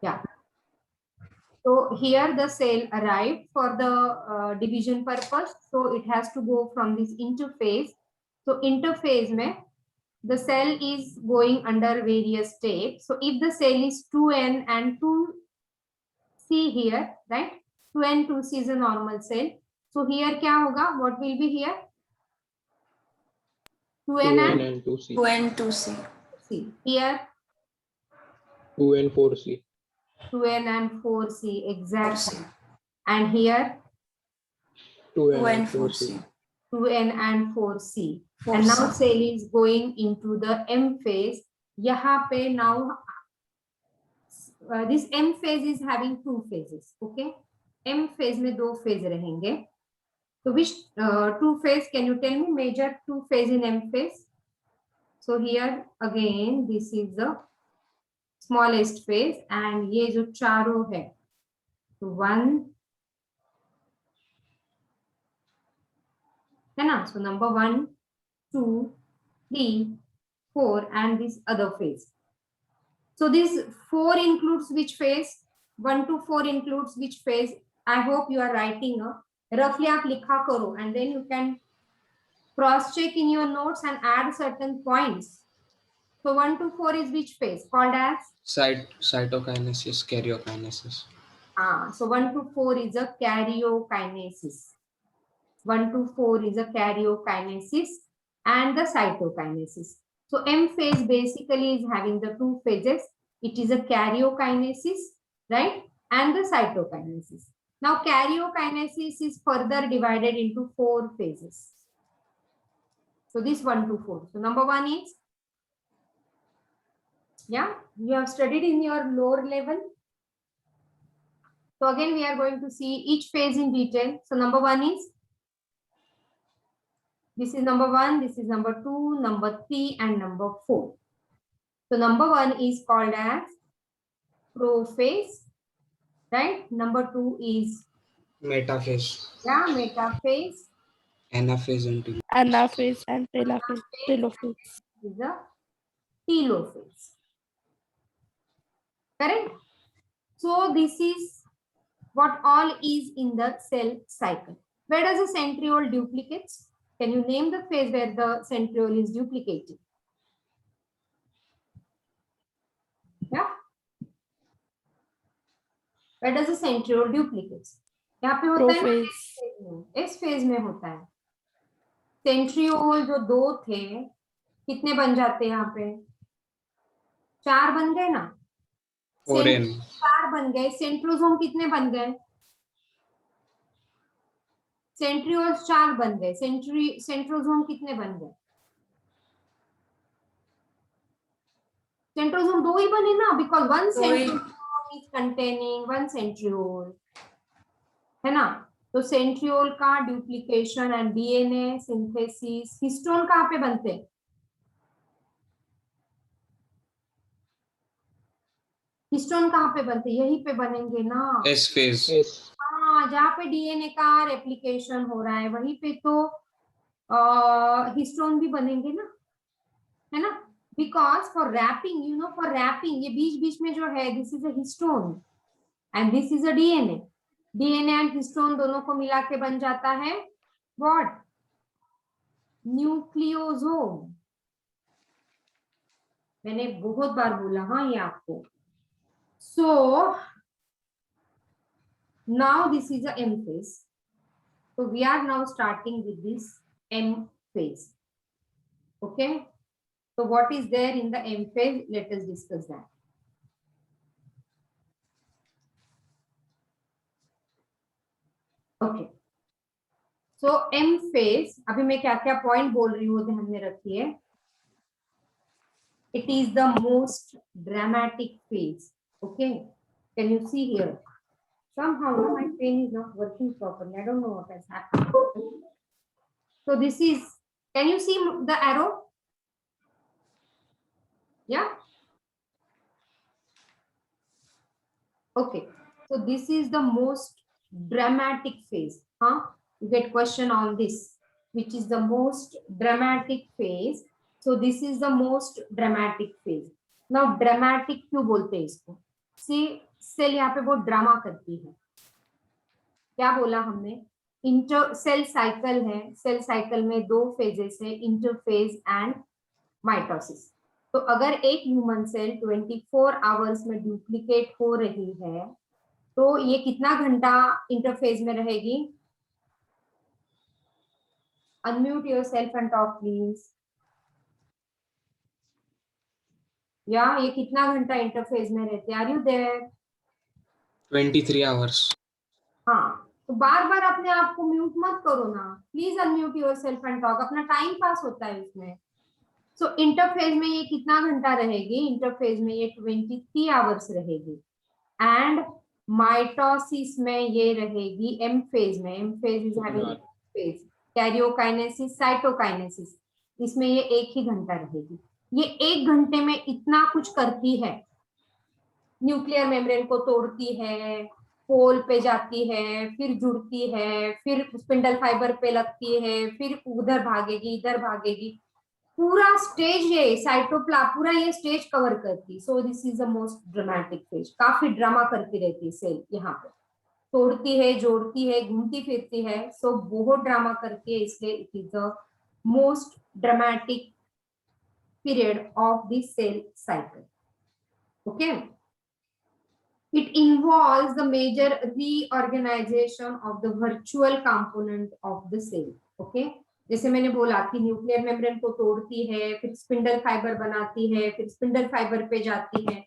Yeah. So here the cell arrived for the division purpose. So it has to go from this interphase. So interphase mein the cell is going under various steps. So if the cell is 2n and 2c here, right? 2n 2c is a normal cell. So here kya hoga? What will be here? 2n and 2c. 2n 2c. c. Here 2n 4c. 2n and 4c exactly. And here 2n 2n and 4c. 2n and 4c. And now cell is going into the M phase. Yahan pe now this M phase is having two phases. Okay, M phase में दो phase रहेंगे. So which two phase can you tell me? Major two phase in M phase. So here again this is the smallest phase and ये जो चारों है. So 1 है ना? So number 1, 2, 3, 4 and this other phase. So this 4 includes which phase? 1 to 4 includes which phase? I hope you are writing roughly आप लिखा करो and then you can cross check in your notes and add certain points. So 1 to 4 is which phase? Called as? Cytokinesis, karyokinesis. So 1 to 4 is a karyokinesis. 1 to 4 is a karyokinesis and the cytokinesis. So M phase basically is having the two phases. It is a karyokinesis, right? And the cytokinesis. Now karyokinesis is further divided into 4 phases. So this 1 to 4. So number 1 is, yeah, you have studied in your lower level. So again, we are going to see each phase in detail. So number 1 is, this is number 1, this is number 2, number 3, and number 4. So number 1 is called as prophase, right? Number 2 is Metaphase. yeah, metaphase. Anaphase and Anaphase and telophase. Is a telophase. Correct? So this is what all is in the cell cycle. Where does the centriole duplicates? Can you name the phase where the centriole is duplicated? Yeah. Where does the centriole duplicates? यहाँ पे होता है ना इस phase में होता है. Centriole जो 2 थे कितने बन जाते हैं यहाँ पे? 4 बन गए ना? 4 बन गए. सेंट्रोसोम कितने बन गए? सेंट्रियोल्स 4 बन गए. सेंट्रोसोम कितने बन गए? सेंट्रोसोम 2 ही बने ना, because 1 centrosome is containing 1 centriole, है ना? तो सेंट्रियोल का duplication and DNA synthesis. Histone कहाँ पे बनते हैं? हिस्टोन कहाँ पे बनते हैं? यहीं पे बनेंगे ना, S phase. हाँ, जहाँ पे डीएनए का रेप्लिकेशन हो रहा है वहीं पे तो हिस्टोन भी बनेंगे ना, है ना? Because for wrapping, you know, for wrapping ये बीच बीच में जो है, this is a histone and this is a DNA. DNA and histone दोनों को मिला के बन जाता है व्हाट? न्यूक्लियोसोम. मैंने बहुत बार बोला हाँ ये आपको. So now this is a M phase. So we are now starting with this M phase. Okay. So what is there in the M phase? Let us discuss that. Okay. So M phase, अभी मैं क्या क्या point बोल रही हूँ ध्यान में रखिए. It is the most dramatic phase. Okay. Can you see here? Somehow my pen is not working properly. I don't know what has happened. So this is, can you see the arrow? Yeah. Okay. So this is the most dramatic phase. Huh? You get question on this, which is the most dramatic phase. So this is the most dramatic phase. Now dramatic क्यों बोलते हैं इसको? Cell यहाँ पे बहुत drama करती है। क्या बोला हमने? इंटर सेल साइकिल है, सेल साइकिल में 2 फेजेस है, इंटरफेज एंड माइटोसिस। तो अगर एक ह्यूमन सेल 24 आवर्स में डुप्लीकेट हो रही है तो ये कितना घंटा इंटरफेज में रहेगी? Unmute yourself and talk please. या ये कितना घंटा इंटरफेज में रहते? Are you there? 23 hours. हाँ, तो बार बार अपने आप को म्यूट मत करो ना, please unmute yourself and talk, अपना टाइम पास होता है इसमें। सो इंटरफेज में ये कितना घंटा रहेगी? इंटरफेज में ये 23 आवर्स रहेगी। एंड माइटोसिस में ये रहेगी एम फेज में। M phase is having phase karyokinesis, cytokinesis, इसमें ये 1 ही घंटा रहेगी। ये 1 घंटे में इतना कुछ करती है, न्यूक्लियर मेम्ब्रेन को तोड़ती है, पोल पे जाती है, फिर जुड़ती है, फिर स्पिंडल फाइबर पे लगती है, फिर उधर भागेगी, इधर भागेगी, पूरा स्टेज ये साइटोप्ला पूरा ये स्टेज कवर करती। सो this is the most dramatic phase. काफी ड्रामा करती रहती है सेल, यहाँ पे तोड़ती है, जोड़ती है, घूमती फिरती है, सो बहुत ड्रामा करती है, इसलिए it is the most dramatic period of the cell cycle. Okay, it involves the major reorganization of the virtual component of the cell. Okay, जैसे मैंने बोला कि न्यूक्लियर मेम्ब्रेन को तोड़ती है, फिर स्पिंडल फाइबर बनाती है, फिर स्पिंडल फाइबर पे जाती है,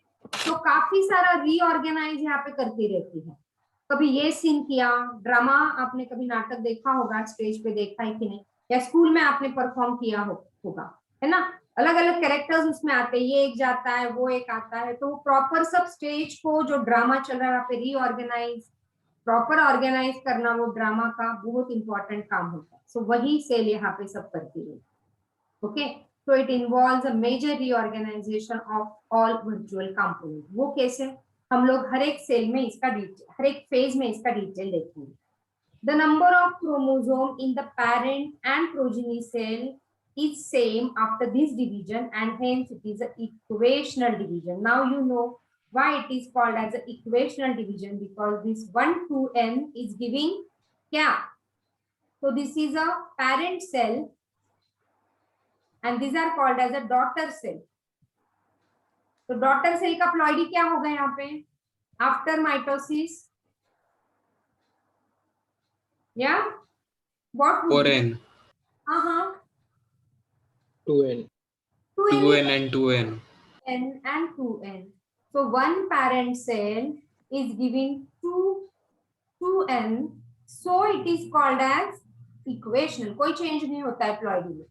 तो काफी सारा रीऑर्गेनाइज यहाँ पे करती रहती है। कभी ये सीन किया, ड्रामा आपने कभी नाटक देखा होगा, स्टेज पे देखा है कि नहीं, या स्कूल में आपने परफॉर्म किया होगा, है ना? अलग अलग कैरेक्टर्स उसमें आते हैं, ये एक जाता है, वो एक आता है, तो प्रॉपर सब स्टेज को जो ड्रामा चल रहा है वहाँ पे रीऑर्गेनाइज, प्रॉपर ऑर्गेनाइज करना वो ड्रामा का बहुत इंपॉर्टेंट काम होता है। सो वही सेल यहाँ पे सब करती है। Okay, so it involves a major reorganisation of all virtual component. वो कैसे? हम लोग हर एक सेल में इसका डिटेल, हर एक फेज में इसका डिटेल देखेंगे। The number of chromosome in the parent and progeny cell is same after this division, and hence it is an equational division. Now you know why it is called as an equational division, because this 1 to n is giving kya? So this is a parent cell and these are called as a daughter cell. तो daughter cell का ploidy क्या होगा यहाँ पे? After mitosis, या what? 4n. हाँ 2n. 2n and 2n. n and 2n. So one parent cell is giving 2n, so it is called as equational. कोई change नहीं होता है प्लॉइडी में,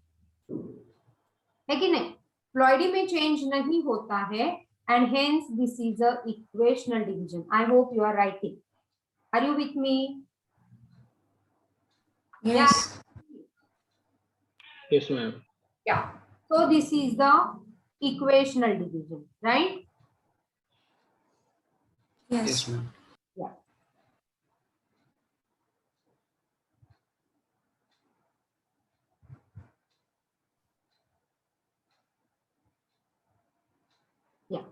है कि नहीं? प्लॉइडी में चेंज नहीं होता है, and hence this is a equational division. I hope you are writing. Are you with me? Yes. Yes, ma'am. Yeah. So this is the equational division, right? Yes. Yes, ma'am. Yeah. Yeah.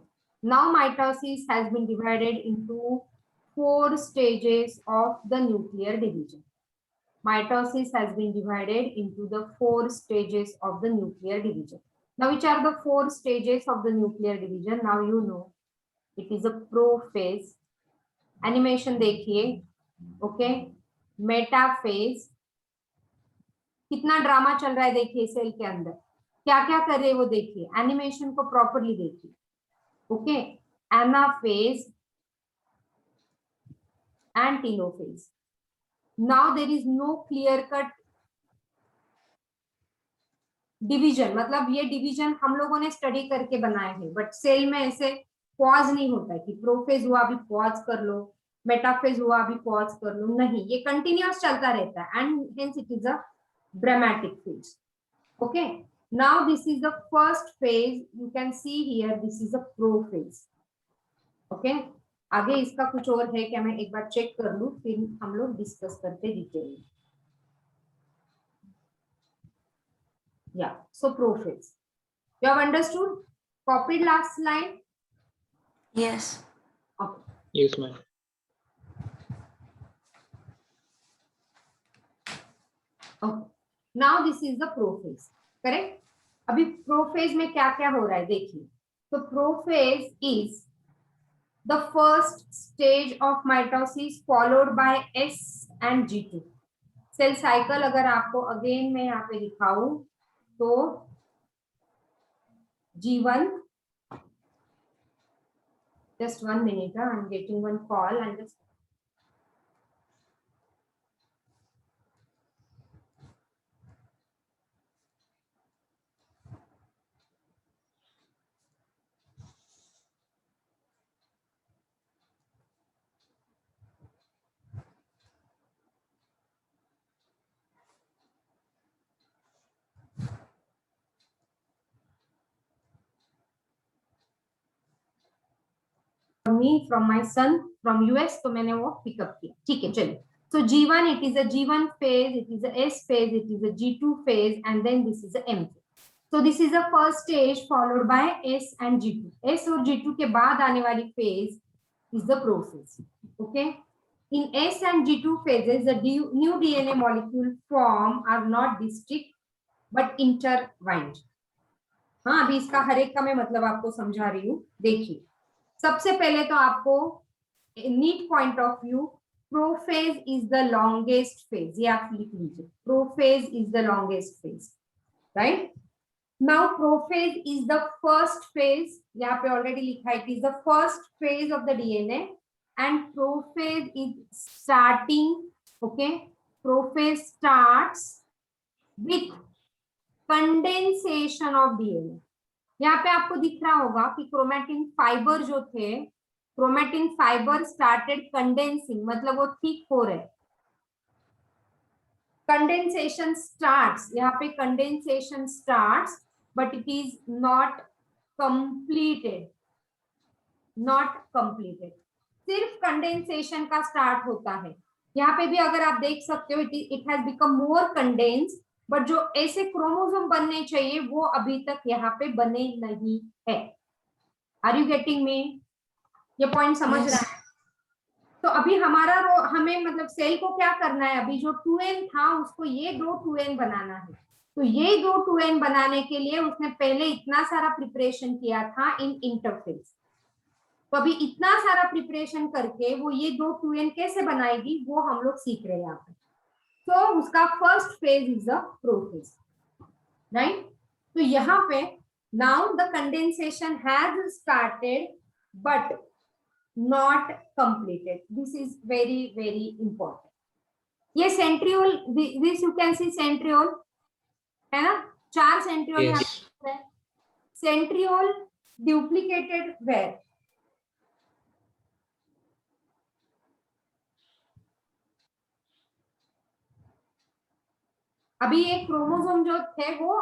Now mitosis has been divided into 4 stages of the nuclear division. Mitosis has been divided into the 4 stages of the nuclear division. Now, which are the 4 stages of the nuclear division? Now you know. It is a prophase. Animation देखिए. Okay. Metaphase. कितना drama चल रहा है देखिए cell के अंदर, क्या क्या कर रहे हैं वो देखिए, एनिमेशन को प्रॉपरली देखिए. Okay, anaphase and telophase. Now there is no clear cut division, मतलब ये डिवीजन हम लोगों ने स्टडी करके बनाए हैं, बट सेल में ऐसे पॉज नहीं होता है कि प्रोफेज हुआ अभी पॉज कर लो, मेटाफेज हुआ अभी पॉज कर लो, नहीं, ये कंटिन्यूअस चलता रहता है, and hence it is a dramatic phase. Okay, now this is the first phase, you can see here this is a prophase. Okay, आगे इसका कुछ और है क्या, मैं एक बार चेक कर लूं, फिर हम लोग डिस्कस करते डिटेल में. Yeah, so prophase. You have understood? Copied last line? Yes. Yes, ma'am. Okay. Now this is the prophase, correct? अभी प्रोफेज में क्या क्या हो रहा है देखिए. तो prophase is the first stage of mitosis followed by S and G2. Cell cycle अगर आपको अगेन मैं यहाँ पे दिखाऊं तो G1, just 1 minute, I'm getting one call and just me from my son from US, तो मैंने वो पिकअप किया. ठीक है चलिए. So G1, it is a G1 phase, it is a S phase, it is a G2 phase, and then this is a M phase. So this is the first stage followed by S and G2. S और G2 के बाद आने वाली phase is the prophase. Okay. In S and G2 phases, the new DNA molecule form are not distinct but intertwined. हाँ, अभी इसका हर एक का मैं मतलब आपको समझा रही हूँ. देखिए, सबसे पहले तो आपको neat point of view, prophase is the longest phase, ये आप लिख लीजिए. Prophase is the longest phase, right? Now prophase is the first phase, यहाँ पे ऑलरेडी लिखा है, it is the first phase of the DNA and prophase is starting. Okay, prophase starts with condensation of DNA. यहाँ पे आपको दिख रहा होगा कि क्रोमैटिन फाइबर जो थे, क्रोमैटिन फाइबर स्टार्टेड कंडेंसिंग, मतलब वो थिक हो रहे. कंडेंसेशन स्टार्ट्स, यहाँ पे condensation starts but it is not completed, not completed. सिर्फ कंडेंसेशन का स्टार्ट होता है. यहाँ पे भी अगर आप देख सकते हो, it has become more condense, but जो ऐसे क्रोमोसोम बनने चाहिए वो अभी तक यहाँ पे बने नहीं है. Are you getting me? ये पॉइंट समझ रहा है? तो अभी हमारा हमें मतलब सेल को क्या करना है, अभी जो 2n था उसको ये 2 2n बनाना है. तो ये 2 2n बनाने के लिए उसने पहले इतना सारा प्रिपरेशन किया था इन इंटरफेज. तो अभी इतना सारा प्रिपरेशन करके वो ये 2 2n कैसे बनाएगी वो हम लोग सीख रहे हैं यहाँ पे. तो उसका first phase is the prophase, right? तो यहाँ पे now the condensation has started but not completed. This is very very important. ये centriole, this you can see centriole है ना, 4 सेंट्रियोल यहाँ पे है. Centriole duplicated where? अभी ये क्रोमोसोम जो थे वो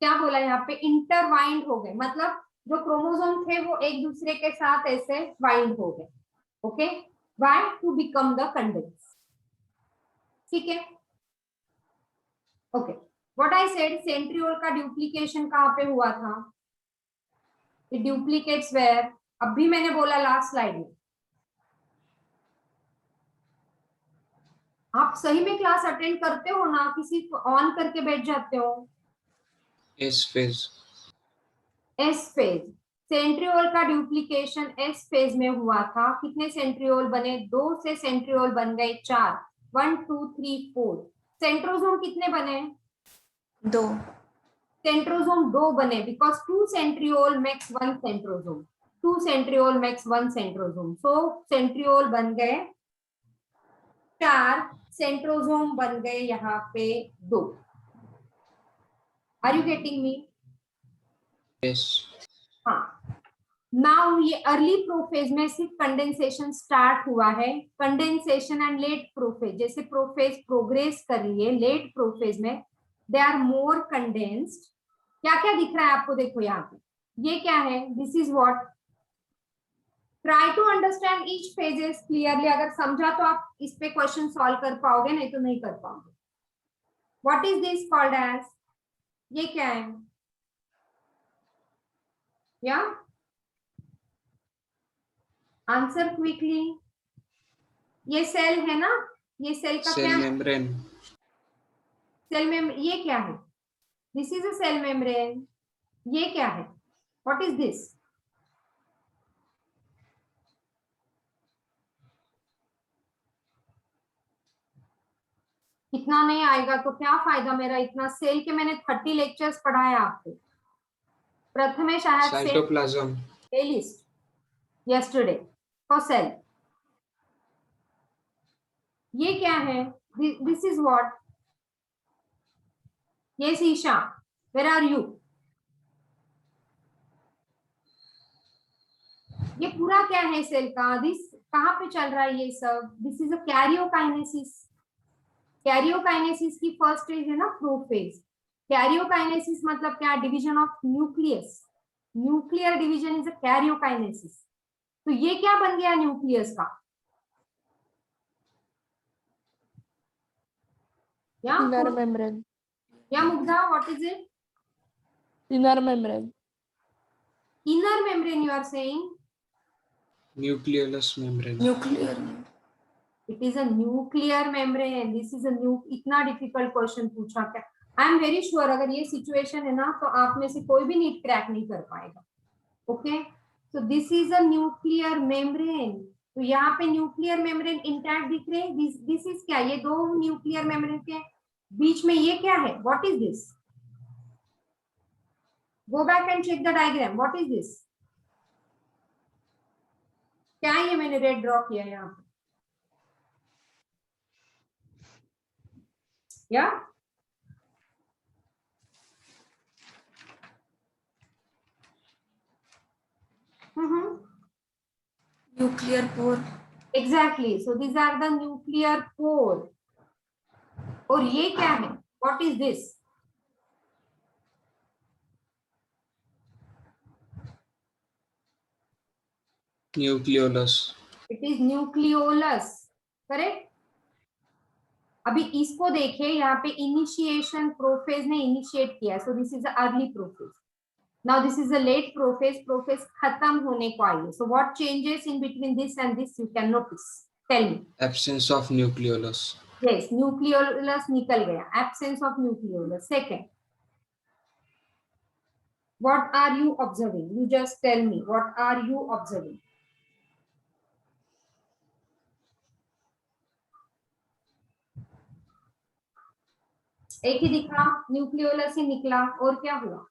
क्या बोला यहाँ पे, इंटरवाइंड हो गए, मतलब जो क्रोमोसोम थे वो एक दूसरे के साथ ऐसे वाइंड हो गए. Okay, why? To become the condense. ठीक है, okay. What I said, centriole का डुप्लीकेशन कहाँ पे हुआ था? It duplicates where? अभी मैंने बोला लास्ट स्लाइड में. आप सही में क्लास अटेंड करते हो ना, किसी ऑन करके बैठ जाते हो? S phase. S phase. Centriole का डुप्लीकेशन एस फेज में हुआ था. कितने सेंट्रियोल बने? 2 से सेंट्रियोल बन गए 4. 1 2 3 4. सेंट्रोसोम कितने बने? 2. सेंट्रोसोम 2 बने because 2 centriole makes 1 centrosome. 2 centriole makes 1 centrosome. So centriole बन गए 4, सेंट्रोसोम बन गए यहाँ पे 2. Are you getting me? Yes. हाँ. नाउ ये अर्ली प्रोफेज में सिर्फ कंडेंसेशन स्टार्ट हुआ है. कंडेंसेशन एंड लेट प्रोफेज, जैसे प्रोफेज प्रोग्रेस कर रही है, लेट प्रोफेज में दे आर मोर कंडेंस्ड. क्या क्या दिख रहा है आपको? देखो यहाँ पे ये क्या है, this is what. Try to understand each phases clearly. अगर समझा तो आप इस पे क्वेश्चन सॉल्व कर पाओगे, नहीं तो नहीं कर पाओगे. What is this called as? ये क्या है? या आंसर क्विकली। ये सेल है ना, ये सेल का क्या Cell है? membrane. सेल में ये क्या है? This is a cell membrane. ये क्या है? What is this? इतना नहीं आएगा तो क्या फायदा मेरा, इतना सेल के मैंने 30 लेक्चर्स पढ़ाया आपको। Prathamesh I have said Cytoplasm. List yesterday for cell. ये क्या है? This is what? Yes, Isha. Where are you? ये पूरा क्या है सेल का? दिस कहाँ पे चल रहा है ये सब? This is a karyokinesis. Karyokinesis की फर्स्ट स्टेज है ना प्रोफेज। कैरियोकाइनेसिस मतलब क्या? Division of nucleus. Nuclear division is a karyokinesis. तो ये क्या बन गया न्यूक्लियस का? या Inner membrane. या Mugdha, what is it? Inner membrane. Inner membrane you are saying? Nucleolus membrane. Nuclear. It is a nuclear membrane. This is a new, इतना difficult question पूछा क्या? I am very sure अगर ये situation है ना तो आप में से कोई भी नीट क्रैक नहीं कर पाएगा। Okay? So this is a nuclear membrane. तो यहाँ पे न्यूक्लियर मेम्ब्रेन इंटैक्ट दिख रहे हैं। दिस इज क्या? ये दो न्यूक्लियर मेम्ब्रेन के बीच में ये क्या है? What is this? Go back and check the diagram. What is this? क्या ये मैंने रेड ड्रॉ किया यहाँ पे? या Nuclear pore. exactly. So these are the nuclear pore. और ये क्या है? What is this? Nucleolus. It is nucleolus. Correct? अभी इसको देखिए, यहाँ पे इनिशिएशन प्रोफेज ने इनिशिएट किया, so this is early prophase. Now this is a late prophase. Prophase खत्म होने को आई है। So what changes in between this and this you can notice? Tell me. Absence of nucleolus. Yes, nucleolus निकल गया। Absence of nucleolus. Second, what are you observing? You just tell me, what are you observing? एक ही दिखा, nucleolus ही निकला, और क्या हुआ?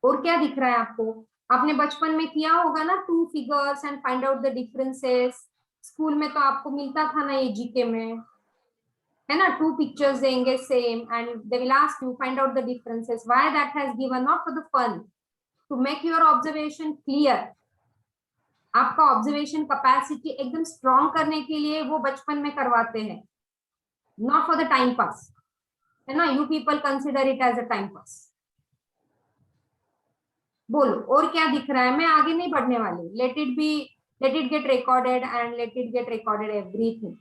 और क्या दिख रहा है आपको? आपने बचपन में किया होगा ना, 2 figures and find out the differences. School में तो आपको मिलता था ना ये जीके में, है ना? 2 पिक्चर्स देंगे same and they will ask you find out the differences. Why that has given? Not for the fun, to make your observation clear. आपका ऑब्जर्वेशन कैपेसिटी एकदम स्ट्रॉन्ग करने के लिए वो बचपन में करवाते हैं, not for the time pass, है ना? You people consider it as a time pass. बोलो और क्या दिख रहा है? मैं आगे नहीं बढ़ने वाली। Let it be, let it get recorded and let it get recorded everything.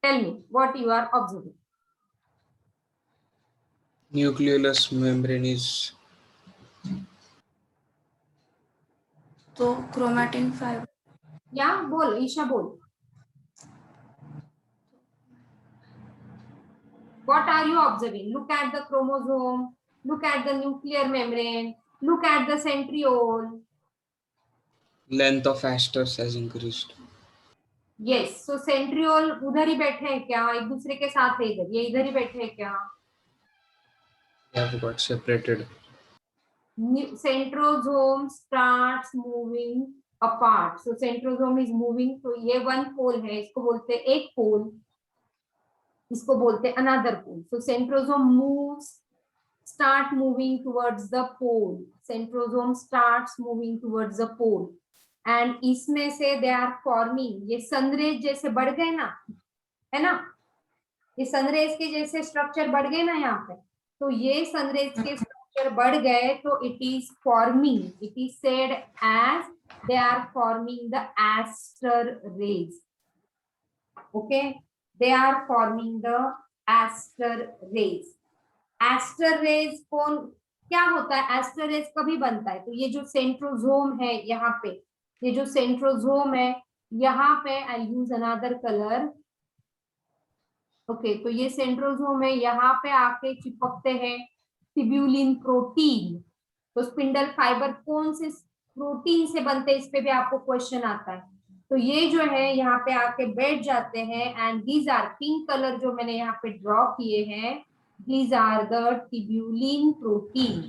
Tell me what you are observing. Nucleolus membrane is तो chromatin fiber. या बोल ईशा, बोल। What are you observing? Look at the chromosome, look at the nuclear membrane, look at the centriole. length of asters has increased. Yes, so centriole उधर ही बैठे हैं क्या? एक दूसरे के साथ है इधर, ये इधर ही बैठे हैं क्या? They have got separated. Centrosome starts moving apart. So centrosome is moving. तो ये one pole है, इसको बोलते हैं एक pole, इसको बोलते हैं another pole. So centrosome moves, start moving towards the pole. Centrosome starts moving towards the pole. And इसमें से they are forming, ये sunrays जैसे बढ़ गए ना, है ना? ये sunrays के जैसे स्ट्रक्चर बढ़ गए ना यहाँ पे, तो ये sunrays के स्ट्रक्चर बढ़ गए तो it is forming, it is said as they are forming the aster rays. Okay, they are forming the aster rays. Aster rays कौन क्या होता है, एस्टर रेज कभी बनता है, तो ये जो सेंट्रोजोम है यहाँ पे, ये जो सेंट्रोजोम है यहाँ पे, आई यूज अनदर कलर, ओके, तो ये सेंट्रोजोम है, यहाँ पे आके चिपकते हैं टिब्यूलिन प्रोटीन। तो स्पिंडल फाइबर कौन से प्रोटीन से बनते हैं, इस पे भी आपको क्वेश्चन आता है। तो ये जो है यहाँ पे आके बैठ जाते हैं, and these are pink colour जो मैंने यहाँ पे ड्रॉ किए हैं, these are the tubulin protein.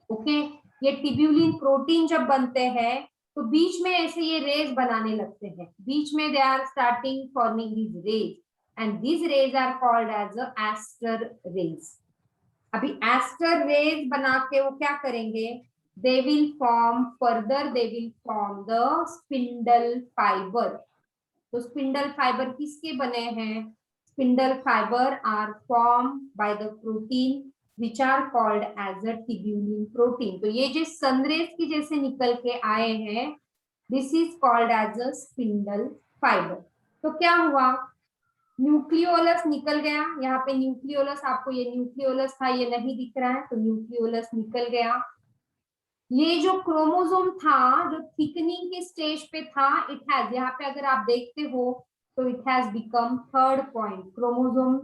Okay, ये टिब्यूलिन प्रोटीन जब बनते हैं तो बीच में ऐसे ये रेज बनाने लगते हैं, बीच में they are starting forming these rays, and these rays are called as aster rays. अभी एस्टर रेज बना के वो क्या करेंगे, they will form further, they will form the spindle fiber। तो स्पिंडल फाइबर किसके बने हैं, spindle fibre are form by the protein which are called as a tubulin protein। तो ये जो सनरेज की जैसे निकल के आए हैं, this is called as a spindle fiber। तो क्या हुआ, न्यूक्लियोलस निकल गया, यहाँ पे न्यूक्लियोलस, आपको ये न्यूक्लियोलस था, ये नहीं दिख रहा है, तो न्यूक्लियोलस निकल गया। ये जो क्रोमोसोम था जो थिकनिंग के स्टेज पे था, इट हैज, यहाँ पे अगर आप देखते हो तो it has become third point, chromosome,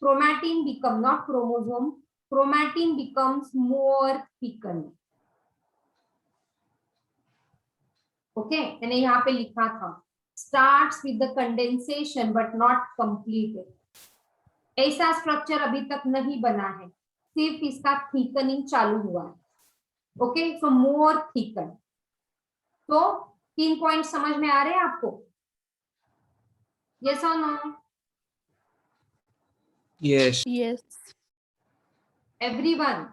chromatin become, not chromosome, chromatin becomes more thicken. Okay, मैंने यहाँ पे लिखा था starts with the condensation but not completed. ऐसा स्ट्रक्चर अभी तक नहीं बना है, सिर्फ इसका थिकनिंग चालू हुआ है। ओके, सो मोर थिकन। तो 3 पॉइंट समझ में आ रहे हैं आपको, यस और no? Yes. Yes. Everyone?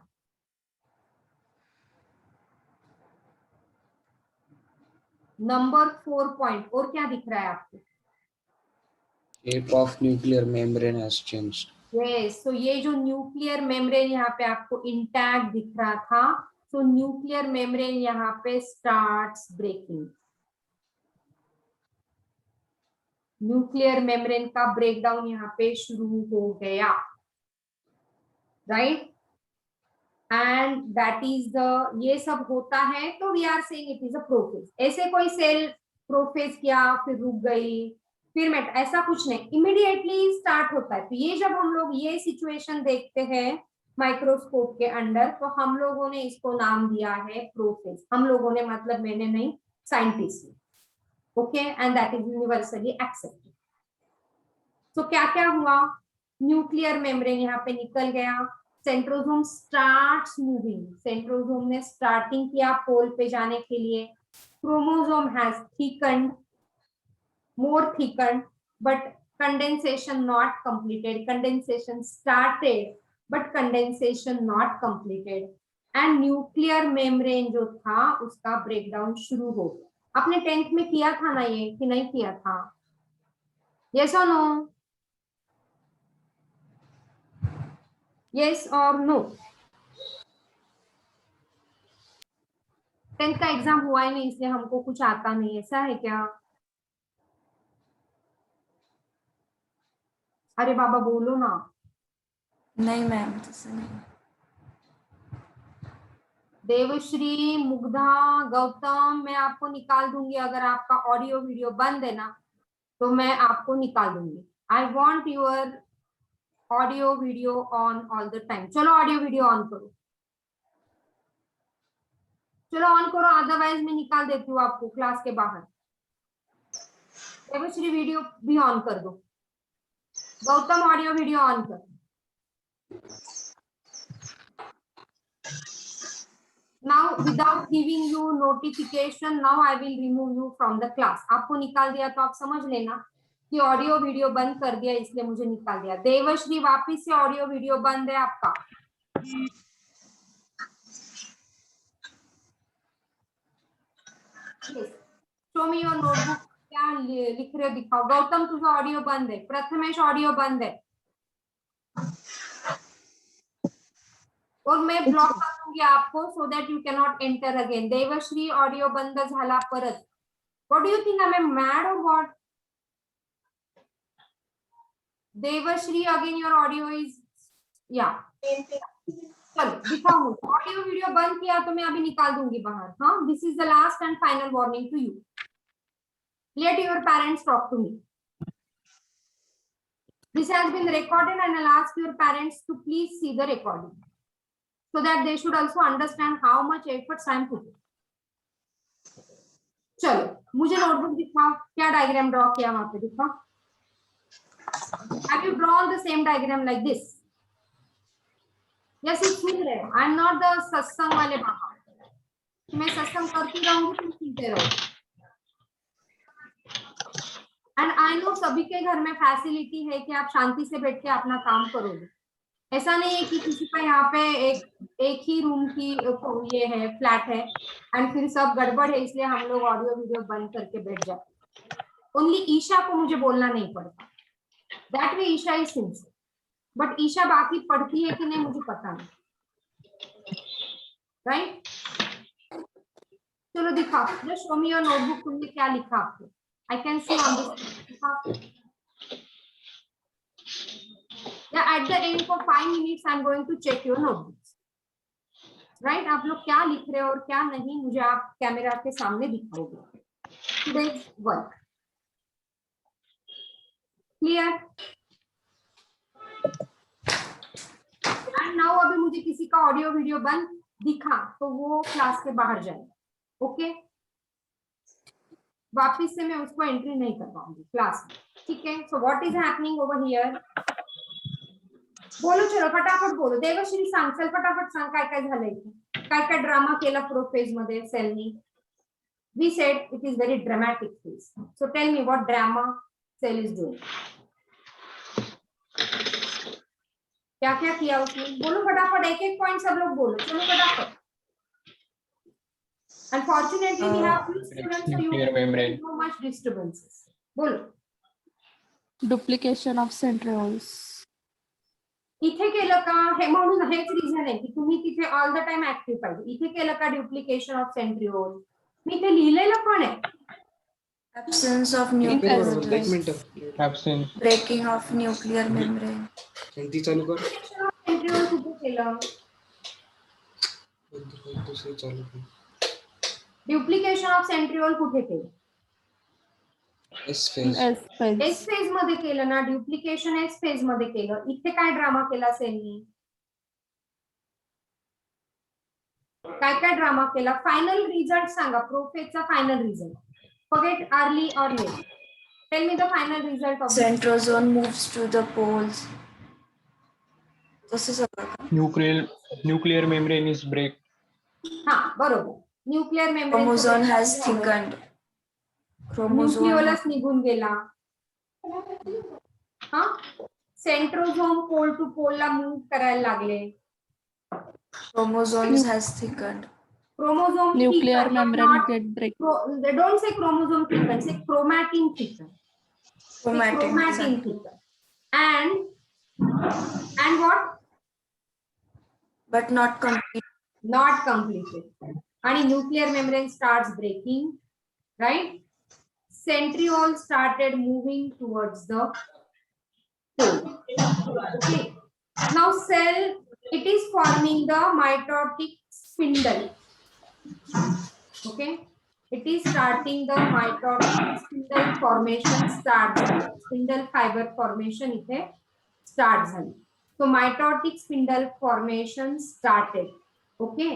Number 4 point, और क्या दिख रहा है आपको? Shape of nuclear membrane has changed. Yes, तो ये जो न्यूक्लियर मेम्ब्रेन यहाँ पे आपको इंटैक्ट दिख रहा था, तो न्यूक्लियर मेम्ब्रेन यहाँ पे स्टार्ट्स ब्रेकिंग, न्यूक्लियर मेम्ब्रेन का ब्रेकडाउन यहाँ पे शुरू हो गया, right? And that is the, ये सब होता है तो we are saying it is a prophase. ऐसे कोई सेल प्रोफेज किया फिर रुक गई फिर मेट, ऐसा कुछ नहीं, इमीडिएटली स्टार्ट होता है। तो ये जब हम लोग ये सिचुएशन देखते हैं माइक्रोस्कोप के अंदर, तो हम लोगों ने इसको नाम दिया है प्रोफेज। हम लोगों ने मतलब मैंने नहीं, scientist. Okay, and that is universally accepted. तो क्या क्या हुआ, न्यूक्लियर मेम्ब्रेन यहाँ पे निकल गया, सेंट्रोसोम स्टार्ट्स मूविंग, सेंट्रोसोम ने स्टार्टिंग किया पोल पे जाने के लिए, chromosome has thickened, more thickened, but condensation not completed, condensation started but condensation not completed, and nuclear membrane जो था उसका ब्रेकडाउन शुरू हो गया। आपने 10th में किया था ना ये, कि नहीं किया था? yes or no? yes or no? 10th का एग्जाम हुआ ही नहीं, इसलिए हमको कुछ आता नहीं, ऐसा है क्या? अरे बाबा बोलो ना। नहीं मैम, जैसे नहीं। देवश्री, मुग्धा, गौतम, मैं आपको निकाल दूंगी अगर आपका ऑडियो वीडियो बंद है ना, तो मैं आपको निकाल दूंगी। I want your audio video on all the time. चलो ऑडियो वीडियो ऑन करो, चलो ऑन करो, अदरवाइज मैं निकाल देती हूँ आपको क्लास के बाहर। देवश्री वीडियो भी ऑन कर दो, गौतम ऑडियो वीडियो ऑन कर। Now without giving you notification, now I will remove you from the class। आपको निकाल दिया तो आप समझ लेना कि ऑडियो वीडियो बंद कर दिया इसलिए मुझे निकाल दिया। देवश्री वापिस से ऑडियो वीडियो बंद है आपका। शो मी योर नोटबुक, क्या लिख रहे हो दिखाओ। गौतम तुझा ऑडियो बंद है, प्रथमेश ऑडियो बंद है, और मैं ब्लॉक कर दूंगी आपको so that you can not enter again. Devashri audio बंद झाला परत। What do you think, I am mad or what? Devashri, again your audio is, yeah. चलो दिखाओ मुझे, ऑडियो वीडियो बंद किया तो मैं अभी निकाल दूंगी बाहर। हाँ, this is the last and final warning to you, let your parents talk to me. This has been recorded and I'll ask your parents to please see the recording so that they should also understand how much efforts I am putting. चलो मुझे notebook दिखाओ, क्या diagram draw किया वहां पे दिखाओ। Have you drawn the same diagram like this? Yes, it's clear. I am not the सत्संग वाले बाबा, मैं सत्संग करती रहूंगी, तुम सुनते रहो। एंड आई नो सभी के घर में फैसिलिटी है कि आप शांति से बैठ के अपना काम करोगे। ऐसा नहीं है कि किसी का यहाँ पे एक ही रूम की ये है, फ्लैट है एंड फिर सब गड़बड़ है इसलिए हम लोग ऑडियो वीडियो बंद करके बैठ जाते। ओनली ईशा को मुझे बोलना नहीं पड़ता, that way Isha is sincere, but Isha बाकी पढ़ती है कि नहीं मुझे पता नहीं, राइट? चलो दिखाओ, just show me your notebook, तुमने क्या लिखा आपको। I can see on this. Yeah, at the end for 5 minutes, I'm going to check your notebooks. Right? आप लोग क्या लिख रहे हो और क्या नहीं, मुझे आप कैमरा के सामने दिखाओगे। Today's work. Clear? And now अभी मुझे किसी का ऑडियो वीडियो बंद दिखा तो वो क्लास के बाहर जाए, ओके? वापिस से मैं उसको एंट्री नहीं कर पाऊंगी क्लास में, ठीक है? So what is happening over here, बोलो, चलो फटाफट बोलो। देवश्री सांग, चल फटाफट सांग, काय काय झालंय, काय काय ड्रामा केला प्रोफेज मध्ये सेलनी। We said it is very dramatic phase, so tell me what drama cell is doing, क्या क्या किया उसने, बोलो फटाफट, एक एक पॉइंट सब लोग बोलो, चलो फटाफट। Unfortunately, we have few students, so you have no much disturbances. बोलो। Duplication of centrioles. इथे केलं का, हे म्हणून हेच रिझन आहे की तुम्ही तिथे ऑल द टाइम ऍक्टिव्ह पाहिजे। इथे केलं का ड्युप्लिकेशन ऑफ सेंट्रिओल, मी इथे लिहिलेलं पण आहे। Absence of nuclear एक membrane. Minute, Absent. Breaking of nuclear membrane. ती चालू कर, सेंट्रिओल कुठे केलं, दुसरी चालू कर। ड्युप्लिकेशन ऑफ सेंट्रिओल कुठे केलं, S phase. S phase. S phase मध्ये केलं ना, ड्युप्लिकेशन एस फेज मध्ये केलं। इथे काय ड्रामा केला सेलनी, काय काय ड्रामा केला, फायनल रिझल्ट सांगा, प्रोफेजचा final result, forget early or late, tell me the final result of Centrosome moves to the poles. तसं सगळं का? Nuclear membrane is break. हाँ बरोबर, nuclear membrane, Chromosome has thickened. Chromosome. Nucleolus निघून गेला। हा, सेंट्रोझोम pole to pole La move करायला लागले। Chromosomes has thickened. Chromosome Nuclear membrane get break. they don't say chromosome thicken, say chromatin thicken, Chromatin. thicken, and what, But not complete. not completed, आणि nuclear membrane starts breaking, right? Centriole started moving towards the pole. Okay. Now cell, it is forming the mitotic spindle. Okay. It is starting the mitotic spindle formation start. Spindle fiber formation इथे start झाली. So mitotic spindle formation started. Okay.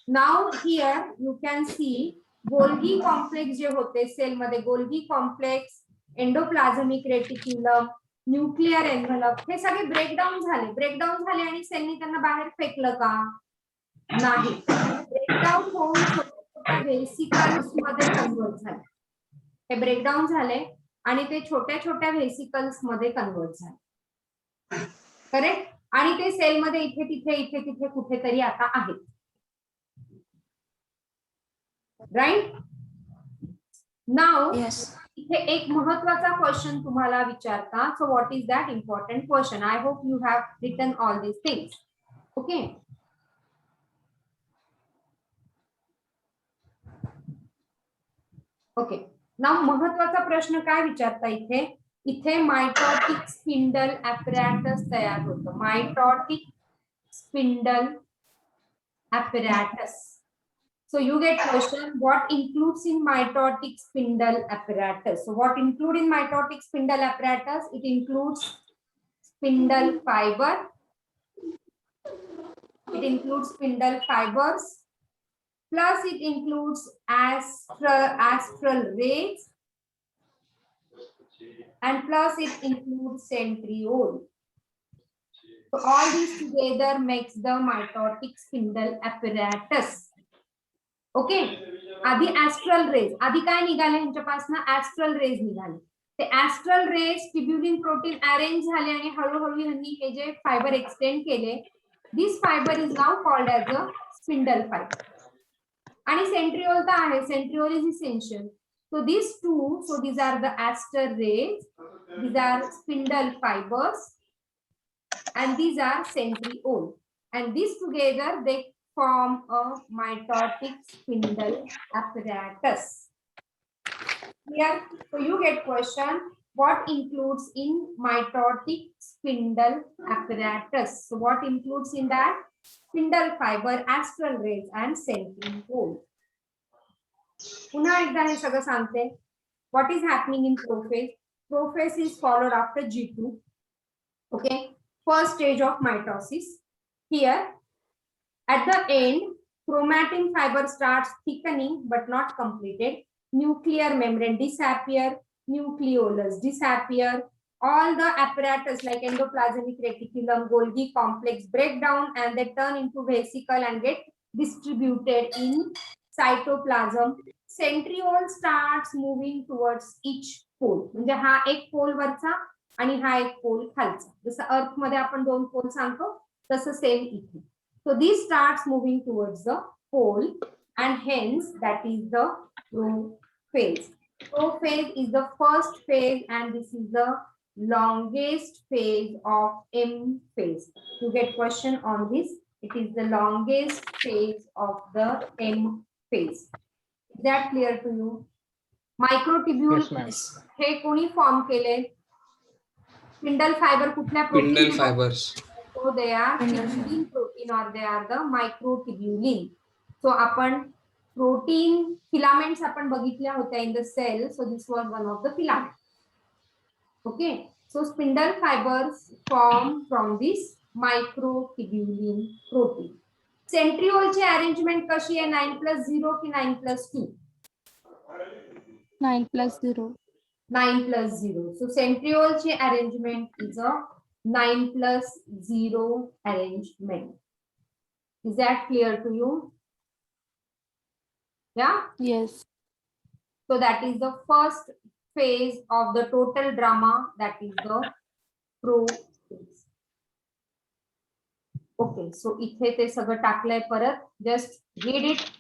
Now here you can see Golgi complex जे होते cell मध्ये, Golgi complex, endoplasmic reticulum, nuclear envelope, हे सगळे breakdown झाले आणि सेलनी त्यांना बाहेर फेकलं का, नाही, ब्रेकडाऊन होऊन छोट्या व्हेसिकल्स मध्ये कन्वर्ट झाले, हे ब्रेकडाऊन झाले आणि ते छोट्या छोट्या व्हेसिकल्स मध्ये कन्वर्ट झाले, करेक्ट? आणि ते सेल मध्ये इथे तिथे कुठेतरी आता आहेत, राइट? Now Yes. इथे एक महत्वाचा क्वेश्चन तुम्हाला विचारता, so what is that important question, I hope you have written all this things, okay? Okay, now महत्वाचा प्रश्न काय विचारता इथे, इथे मायटॉटिक स्पिंडल ऍपरेटस तयार होतं, mitotic spindle apparatus. So you get question, what includes in mitotic spindle apparatus? So what include in mitotic spindle apparatus? It includes spindle fiber. It includes spindle fibers. Plus it includes astral rays. And plus it includes centriole. So all these together makes the mitotic spindle apparatus. Okay आधी astral rays आधी काय निघाले ह्यांच्यापासून astral rays निघाले ते astral rays tubulin protein arrange झाले आणि हळूहळू ह्यांनी हे जे फायबर एक्सटेंड केले this fibre is now called as a spindle fibre आणि सेंट्रिओल तर आहे centriole is essential so this too so these are the aster rays these are spindle fibers and these are centriole and these together they form a mitotic spindle apparatus. Here, so you get question, what includes in mitotic spindle apparatus? So what includes in that? Spindle fiber, astral rays and centriole. पुन्हा एकदा हे सगळं सांगते. What is happening in prophase? Prophase is followed after G2. Okay, first stage of mitosis. Here, at the end, chromatin fiber starts thickening but not completed. Nuclear membrane disappear, nucleolus disappear. All the apparatus like endoplasmic reticulum, Golgi complex break down and they turn into vesicle and get distributed in cytoplasm. Centriole starts moving towards each pole. म्हणजे हा एक पोल वरचा आणि हा एक पोल खालचा. जसं अर्थ मध्ये आपण दोन पोल सांगतो तसं सेम इथे. So this starts moving towards the pole and hence that is the prophase. Prophase is the first phase and this is the longest phase of M phase. You get question on this. It is the longest phase of the M phase. Is that clear to you? Microtubule Yes, ma'am. हे कोणी form केले? Spindle fibre कुठल्या Spindle protein? fibers. So they are tubulin protein or they are the microtubulin. So आपण protein filaments आपण बघितल्या होत्या in the cell. So this was one of the filaments. Okay. So spindle fibers form from this microtubulin protein. Centriole ची arrangement कशी आहे 9+0 की 9+2? 9+0. 9+0. So centriole ची arrangement is a 9+0 arrangement. Is that clear to you? Yeah. Yes. So that is the first phase of the total drama. That is the prophase. Okay. So इथे ते सगळं टाकलंय परत. Just read it.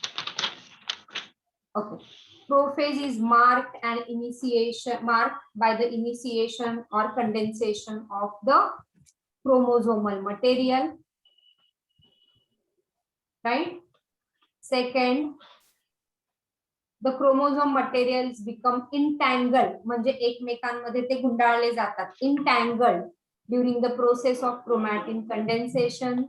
Okay. Prophase is marked by the initiation or condensation of the chromosomal material. Right? Second, the chromosome materials become entangled. म्हणजे एकमेकांमध्ये ते गुंडाळले जातात. Entangled during the process of chromatin condensation.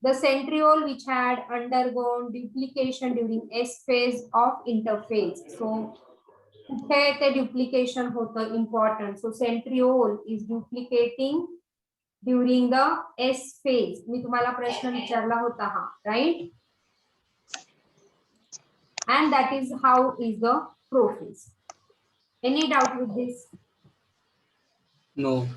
The centriole which had undergone duplication during S phase of interphase. So, कुठे ते duplication होतं important. So, centriole is duplicating during the S phase. मी तुम्हाला प्रश्न विचारला होता हा, right? And that is how is the prophase. Any doubt with this? No.